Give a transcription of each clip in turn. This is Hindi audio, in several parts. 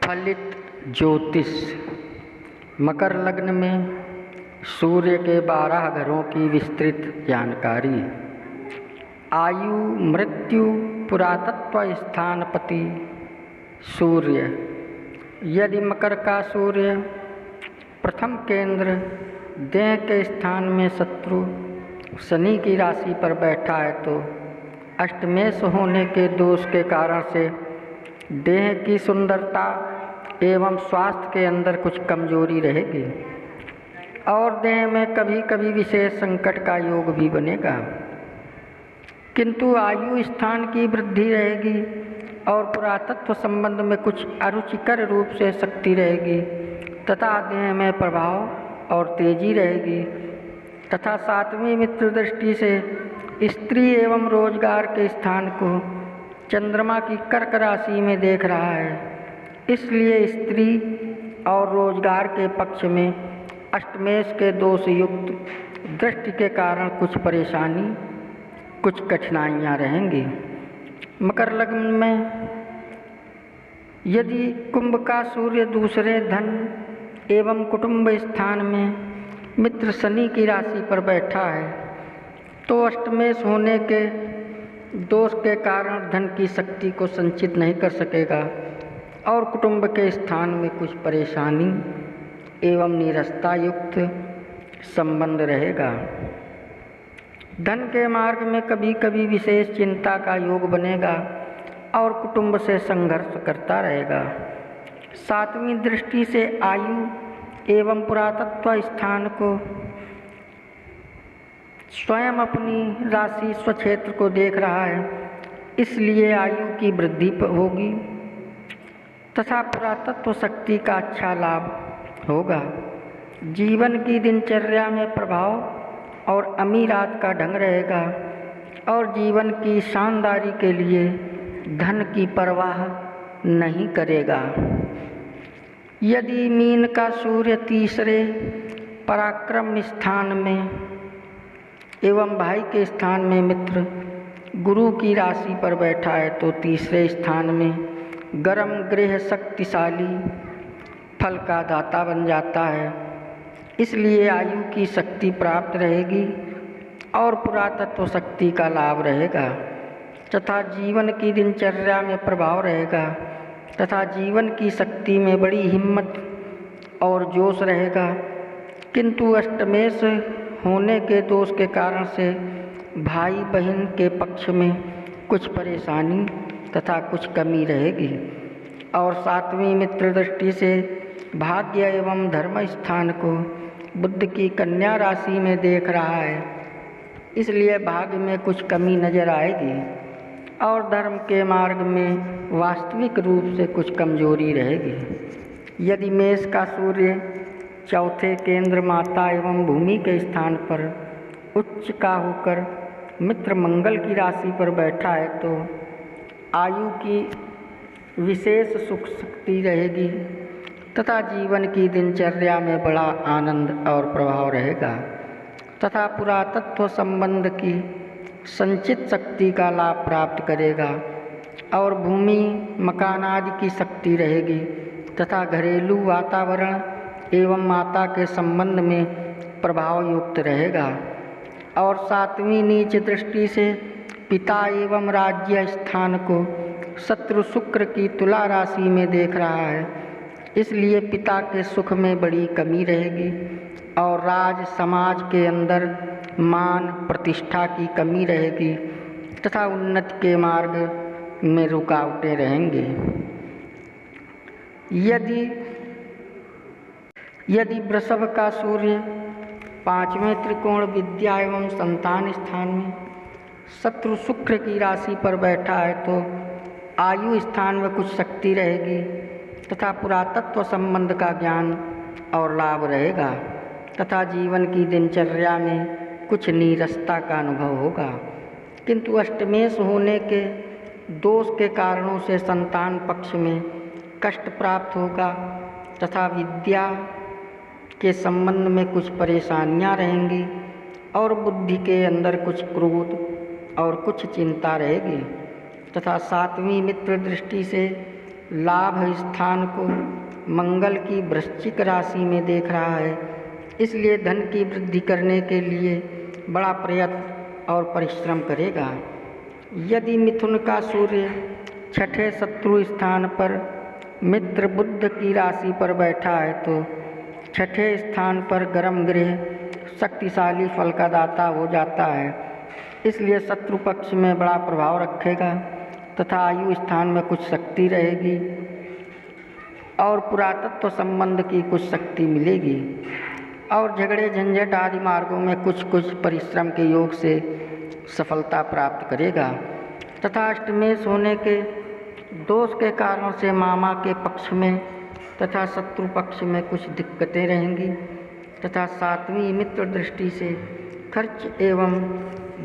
फलित ज्योतिष। मकर लग्न में सूर्य के 12 घरों की विस्तृत जानकारी। आयु, मृत्यु, पुरातत्व, स्थानपति सूर्य। यदि मकर का सूर्य प्रथम केंद्र देह के स्थान में शत्रु शनि की राशि पर बैठा है तो अष्टमेश होने के दोष के कारण से देह की सुंदरता एवं स्वास्थ्य के अंदर कुछ कमजोरी रहेगी और देह में कभी कभी विशेष संकट का योग भी बनेगा, किंतु आयु स्थान की वृद्धि रहेगी और पुरातत्व संबंध में कुछ अरुचिकर रूप से शक्ति रहेगी तथा देह में प्रभाव और तेजी रहेगी तथा 7वीं मित्र दृष्टि से स्त्री एवं रोजगार के स्थान को चंद्रमा की कर्क राशि में देख रहा है। इसलिए स्त्री और रोजगार के पक्ष में अष्टमेश के दोष युक्त दृष्टि के कारण कुछ परेशानी, कुछ कठिनाइयाँ रहेंगी। मकर लग्न में यदि कुंभ का सूर्य दूसरे धन एवं कुटुंब स्थान में मित्र शनि की राशि पर बैठा है तो अष्टमेश होने के दोष के कारण धन की शक्ति को संचित नहीं कर सकेगा और कुटुंब के स्थान में कुछ परेशानी एवं नीरसता युक्त संबंध रहेगा। धन के मार्ग में कभी कभी विशेष चिंता का योग बनेगा और कुटुंब से संघर्ष करता रहेगा। 7वीं दृष्टि से आयु एवं पुरातत्व स्थान को स्वयं अपनी राशि स्वक्षेत्र को देख रहा है, इसलिए आयु की वृद्धि होगी तथा पुरातत्व शक्ति का अच्छा लाभ होगा। जीवन की दिनचर्या में प्रभाव और अमीरात का ढंग रहेगा और जीवन की शानदारी के लिए धन की परवाह नहीं करेगा। यदि मीन का सूर्य तीसरे पराक्रम स्थान में एवं भाई के स्थान में मित्र गुरु की राशि पर बैठा है तो तीसरे स्थान में गर्म गृह शक्तिशाली फल का दाता बन जाता है, इसलिए आयु की शक्ति प्राप्त रहेगी और पुरातत्व शक्ति का लाभ रहेगा तथा जीवन की दिनचर्या में प्रभाव रहेगा तथा जीवन की शक्ति में बड़ी हिम्मत और जोश रहेगा, किंतु अष्टमेश होने के दोष के कारण से भाई बहन के पक्ष में कुछ परेशानी तथा कुछ कमी रहेगी और 7वीं मित्र दृष्टि से भाग्य एवं धर्म स्थान को बुध की कन्या राशि में देख रहा है, इसलिए भाग्य में कुछ कमी नजर आएगी और धर्म के मार्ग में वास्तविक रूप से कुछ कमजोरी रहेगी। यदि मेष का सूर्य चौथे केंद्र माता एवं भूमि के स्थान पर उच्च का होकर मित्र मंगल की राशि पर बैठा है तो आयु की विशेष सुख शक्ति रहेगी तथा जीवन की दिनचर्या में बड़ा आनंद और प्रभाव रहेगा तथा पुरातत्व संबंध की संचित शक्ति का लाभ प्राप्त करेगा और भूमि मकान आदि की शक्ति रहेगी तथा घरेलू वातावरण एवं माता के संबंध में प्रभाव युक्त रहेगा और 7वीं नीच दृष्टि से पिता एवं राज्य स्थान को शत्रु शुक्र की तुला राशि में देख रहा है, इसलिए पिता के सुख में बड़ी कमी रहेगी और राज समाज के अंदर मान प्रतिष्ठा की कमी रहेगी तथा उन्नति के मार्ग में रुकावटें रहेंगी। यदि वृषभ का सूर्य 5वें त्रिकोण विद्या एवं संतान स्थान में शत्रु शुक्र की राशि पर बैठा है तो आयु स्थान में कुछ शक्ति रहेगी तथा पुरातत्व संबंध का ज्ञान और लाभ रहेगा तथा जीवन की दिनचर्या में कुछ नीरसता का अनुभव होगा, किंतु अष्टमेश होने के दोष के कारणों से संतान पक्ष में कष्ट प्राप्त होगा तथा विद्या के संबंध में कुछ परेशानियां रहेंगी और बुद्धि के अंदर कुछ क्रोध और कुछ चिंता रहेगी तथा 7वीं मित्र दृष्टि से लाभ स्थान को मंगल की वृश्चिक राशि में देख रहा है, इसलिए धन की वृद्धि करने के लिए बड़ा प्रयत्न और परिश्रम करेगा। यदि मिथुन का सूर्य छठे शत्रु स्थान पर मित्र बुध की राशि पर बैठा है तो छठे स्थान पर गर्म ग्रह शक्तिशाली फल का दाता हो जाता है, इसलिए शत्रु पक्ष में बड़ा प्रभाव रखेगा तथा आयु स्थान में कुछ शक्ति रहेगी और पुरातत्व संबंध की कुछ शक्ति मिलेगी और झगड़े झंझट आदि मार्गों में कुछ परिश्रम के योग से सफलता प्राप्त करेगा तथा अष्टमेश होने के दोष के कारण से मामा के पक्ष में तथा शत्रु पक्ष में कुछ दिक्कतें रहेंगी तथा सातवीं मित्र दृष्टि से खर्च एवं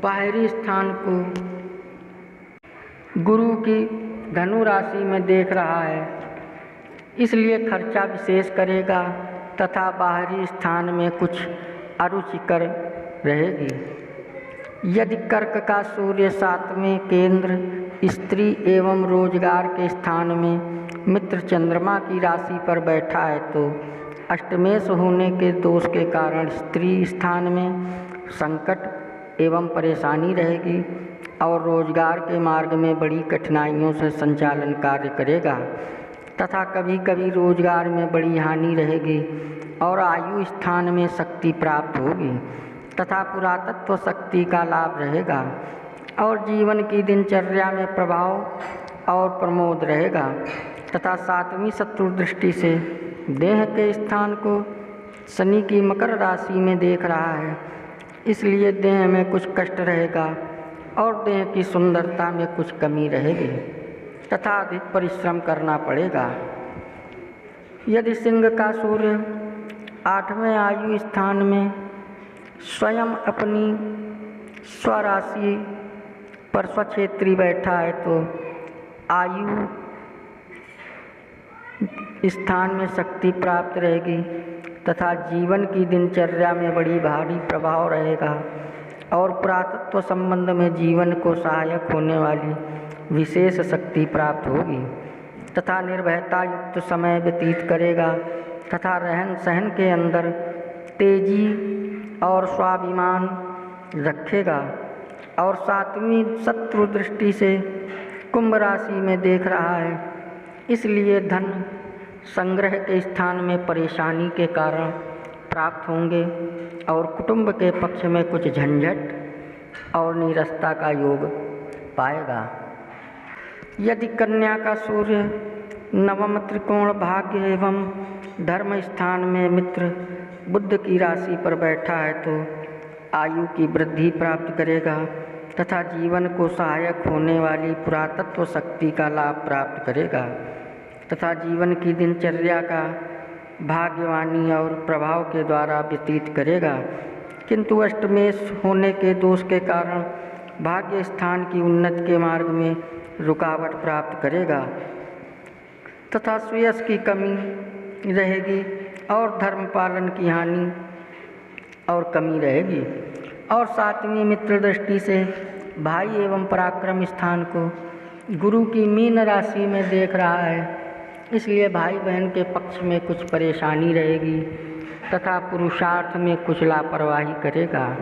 बाहरी स्थान को गुरु की धनु राशि में देख रहा है, इसलिए खर्चा विशेष करेगा तथा बाहरी स्थान में कुछ अरुचिकर रहेगी। यदि कर्क का सूर्य सातवें केंद्र स्त्री एवं रोजगार के स्थान में मित्र चंद्रमा की राशि पर बैठा है तो अष्टमेश होने के दोष के कारण स्त्री स्थान में संकट एवं परेशानी रहेगी और रोजगार के मार्ग में बड़ी कठिनाइयों से संचालन कार्य करेगा तथा कभी कभी रोजगार में बड़ी हानि रहेगी और आयु स्थान में शक्ति प्राप्त होगी तथा पुरातत्व शक्ति का लाभ रहेगा और जीवन की दिनचर्या में प्रभाव और प्रमोद रहेगा तथा सातवीं शत्रु दृष्टि से देह के स्थान को शनि की मकर राशि में देख रहा है, इसलिए देह में कुछ कष्ट रहेगा और देह की सुंदरता में कुछ कमी रहेगी तथा अधिक परिश्रम करना पड़ेगा। यदि सिंह का सूर्य आठवें आयु स्थान में स्वयं अपनी स्वराशि पर स्वक्षेत्री बैठा है तो आयु स्थान में शक्ति प्राप्त रहेगी तथा जीवन की दिनचर्या में बड़ी भारी प्रभाव रहेगा और पुरातत्व संबंध में जीवन को सहायक होने वाली विशेष शक्ति प्राप्त होगी तथा निर्भयता युक्त समय व्यतीत करेगा तथा रहन सहन के अंदर तेजी और स्वाभिमान रखेगा और सातवीं शत्रु दृष्टि से कुंभ राशि में देख रहा है, इसलिए धन संग्रह के स्थान में परेशानी के कारण प्राप्त होंगे और कुटुंब के पक्ष में कुछ झंझट और नीरसता का योग पाएगा। यदि कन्या का सूर्य नवम त्रिकोण भाग्य एवं धर्म स्थान में मित्र बुध की राशि पर बैठा है तो आयु की वृद्धि प्राप्त करेगा तथा जीवन को सहायक होने वाली पुरातत्व शक्ति का लाभ प्राप्त करेगा तथा जीवन की दिनचर्या का भाग्यवानी और प्रभाव के द्वारा व्यतीत करेगा, किंतु अष्टमेश होने के दोष के कारण भाग्य स्थान की उन्नति के मार्ग में रुकावट प्राप्त करेगा तथा सुयश की कमी रहेगी और धर्म पालन की हानि और कमी रहेगी और सातवीं मित्र दृष्टि से भाई एवं पराक्रम स्थान को गुरु की मीन राशि में देख रहा है, इसलिए भाई बहन के पक्ष में कुछ परेशानी रहेगी तथा पुरुषार्थ में कुछ लापरवाही करेगा।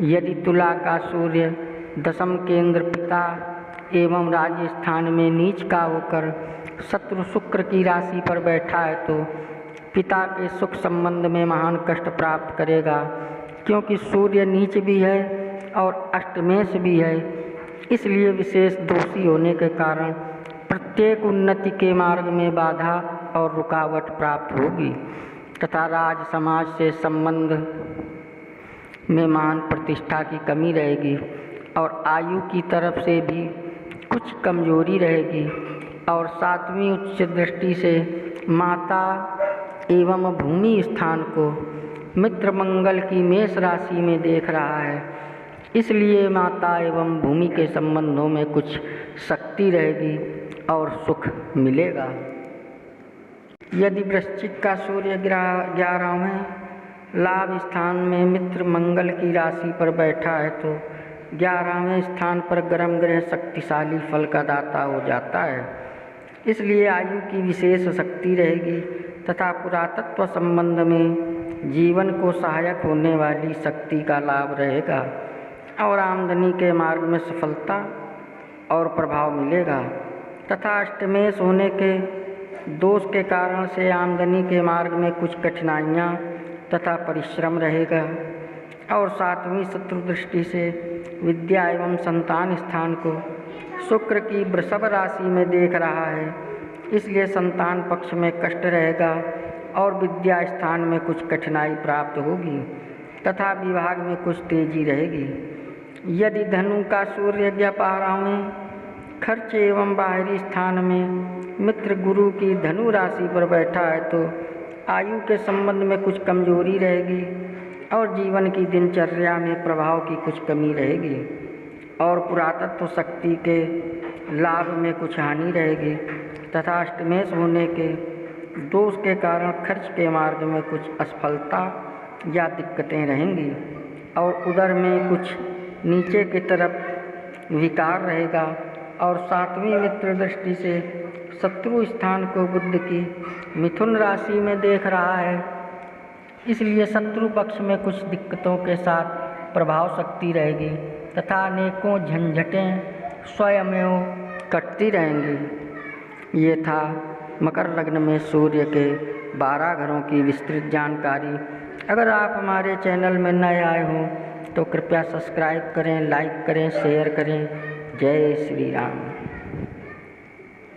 यदि तुला का सूर्य दशम केंद्र पिता एवं राजस्थान में नीच का होकर शत्रु शुक्र की राशि पर बैठा है तो पिता के सुख संबंध में महान कष्ट प्राप्त करेगा, क्योंकि सूर्य नीच भी है और अष्टमेश भी है, इसलिए विशेष दोषी होने के कारण प्रत्येक उन्नति के मार्ग में बाधा और रुकावट प्राप्त होगी तथा राज समाज से संबंध में महान प्रतिष्ठा की कमी रहेगी और आयु की तरफ से भी कुछ कमजोरी रहेगी और सातवीं उच्च दृष्टि से माता एवं भूमि स्थान को मित्र मंगल की मेष राशि में देख रहा है, इसलिए माता एवं भूमि के संबंधों में कुछ शक्ति रहेगी और सुख मिलेगा। यदि वृश्चिक का सूर्य 11वें लाभ स्थान में मित्र मंगल की राशि पर बैठा है तो 11वें स्थान पर गर्म ग्रह शक्तिशाली फल का दाता हो जाता है, इसलिए आयु की विशेष शक्ति रहेगी तथा पुरातत्व संबंध में जीवन को सहायक होने वाली शक्ति का लाभ रहेगा और आमदनी के मार्ग में सफलता और प्रभाव मिलेगा तथा अष्टमेश होने के दोष के कारण से आमदनी के मार्ग में कुछ कठिनाइयाँ तथा परिश्रम रहेगा और सातवीं शत्रु दृष्टि से विद्या एवं संतान स्थान को शुक्र की वृषभ राशि में देख रहा है, इसलिए संतान पक्ष में कष्ट रहेगा और विद्या स्थान में कुछ कठिनाई प्राप्त होगी तथा विभाग में कुछ तेजी रहेगी। यदि धनु का सूर्य व्यापारों में खर्च एवं बाहरी स्थान में मित्र गुरु की धनु राशि पर बैठा है तो आयु के संबंध में कुछ कमजोरी रहेगी और जीवन की दिनचर्या में प्रभाव की कुछ कमी रहेगी और पुरातत्व शक्ति के लाभ में कुछ हानि रहेगी तथा अष्टमेश होने के दोष के कारण खर्च के मार्ग में कुछ असफलता या दिक्कतें रहेंगी और उदर में कुछ नीचे की तरफ विकार रहेगा और सातवीं मित्र दृष्टि से शत्रु स्थान को बुध की मिथुन राशि में देख रहा है, इसलिए शत्रु पक्ष में कुछ दिक्कतों के साथ प्रभाव शक्ति रहेगी तथा अनेकों झंझटें स्वयमेव कटती रहेंगी। ये था मकर लग्न में सूर्य के 12 घरों की विस्तृत जानकारी। अगर आप हमारे चैनल में नए आए हों तो कृपया सब्सक्राइब करें, लाइक करें, शेयर करें। जय श्री राम।